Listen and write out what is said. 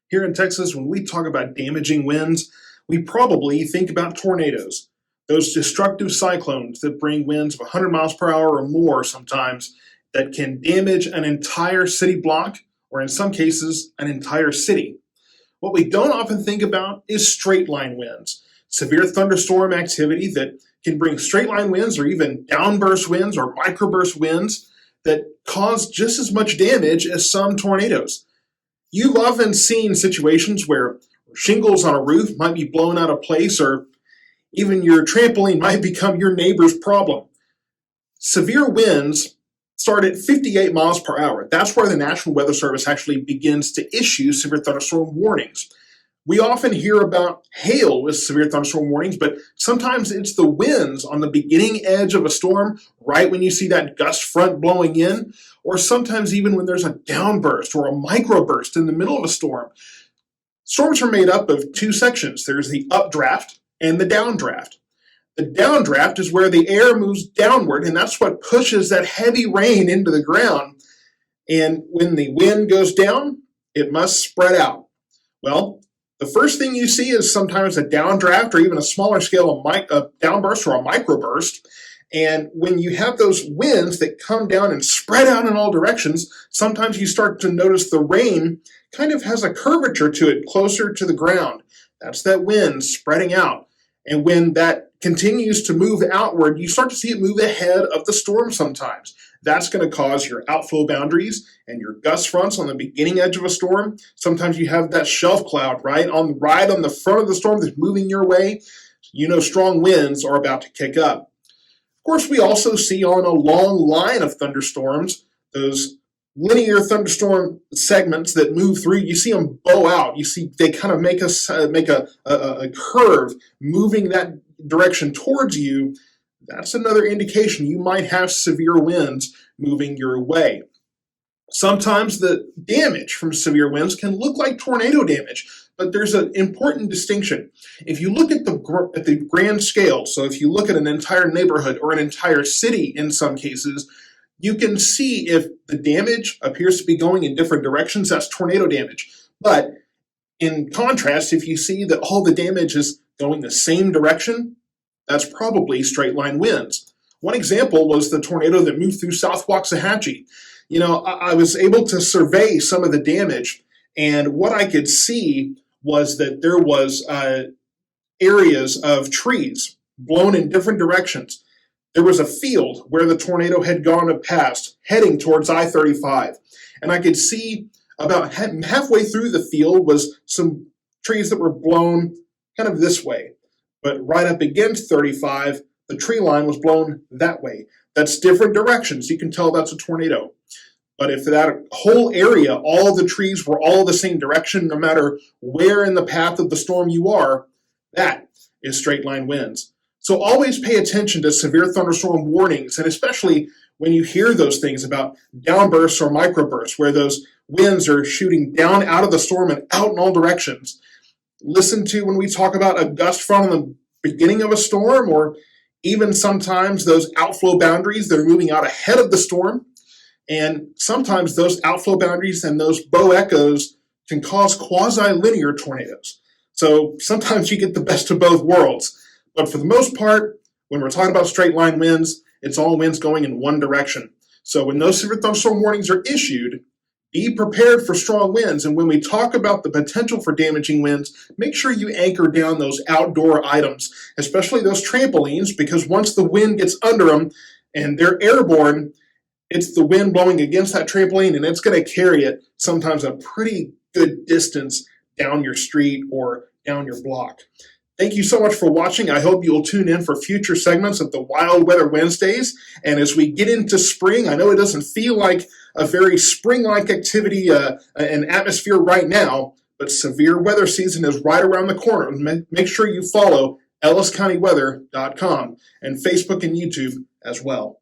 Here in Texas, when we talk about damaging winds, we probably think about tornadoes, those destructive cyclones that bring winds of 100 miles per hour or more sometimes that can damage an entire city block or in some cases an entire city. What we don't often think about is straight line winds, severe thunderstorm activity that can bring straight line winds or even downburst winds or microburst winds that cause just as much damage as some tornadoes. You've often seen situations where shingles on a roof might be blown out of place, or even your trampoline might become your neighbor's problem. Severe winds start at 58 miles per hour. That's where the National Weather Service actually begins to issue severe thunderstorm warnings. We often hear about hail with severe thunderstorm warnings, but sometimes it's the winds on the beginning edge of a storm, right when you see that gust front blowing in, or sometimes even when there's a downburst or a microburst in the middle of a storm. Storms are made up of two sections. There's the updraft and the downdraft. The downdraft is where the air moves downward, and that's what pushes that heavy rain into the ground. And when the wind goes down, it must spread out. Well, the first thing you see is sometimes a downdraft or even a smaller scale of downburst or a microburst. And when you have those winds that come down and spread out in all directions, sometimes you start to notice the rain kind of has a curvature to it closer to the ground. That's that wind spreading out. And when that continues to move outward, you start to see it move ahead of the storm sometimes. That's going to cause your outflow boundaries and your gust fronts on the beginning edge of a storm. Sometimes you have that shelf cloud right on the front of the storm that's moving your way. You know strong winds are about to kick up. Of course, we also see on a long line of thunderstorms, those linear thunderstorm segments that move through, you see them bow out. You see they kind of make a curve moving that direction towards you. That's another indication you might have severe winds moving your way. Sometimes the damage from severe winds can look like tornado damage, but there's an important distinction. If you look at the grand scale, so if you look at an entire neighborhood or an entire city in some cases, you can see if the damage appears to be going in different directions, that's tornado damage. But in contrast, if you see that all the damage is going the same direction, that's probably straight line winds. One example was the tornado that moved through South Waxahachie. I was able to survey some of the damage, and what I could see was that there was areas of trees blown in different directions. There was a field where the tornado had gone past, heading towards I-35. And I could see about halfway through the field was some trees that were blown kind of this way. But right up against 35, the tree line was blown that way. That's different directions. You can tell that's a tornado. But if that whole area, all the trees were all the same direction, no matter where in the path of the storm you are, that is straight line winds. So always pay attention to severe thunderstorm warnings, and especially when you hear those things about downbursts or microbursts, where those winds are shooting down out of the storm and out in all directions. Listen to when we talk about a gust front on the beginning of a storm, or even sometimes those outflow boundaries that are moving out ahead of the storm. And sometimes those outflow boundaries and those bow echoes can cause quasi-linear tornadoes. So sometimes you get the best of both worlds. But for the most part, when we're talking about straight line winds, it's all winds going in one direction. So when those severe thunderstorm warnings are issued, be prepared for strong winds. And when we talk about the potential for damaging winds, make sure you anchor down those outdoor items, especially those trampolines, because once the wind gets under them and they're airborne, it's the wind blowing against that trampoline, and it's going to carry it sometimes a pretty good distance down your street or down your block. Thank you so much for watching. I hope you'll tune in for future segments of the Wild Weather Wednesdays. And as we get into spring, I know it doesn't feel like a very spring-like activity and atmosphere right now, but severe weather season is right around the corner. Make sure you follow EllisCountyWeather.com and Facebook and YouTube as well.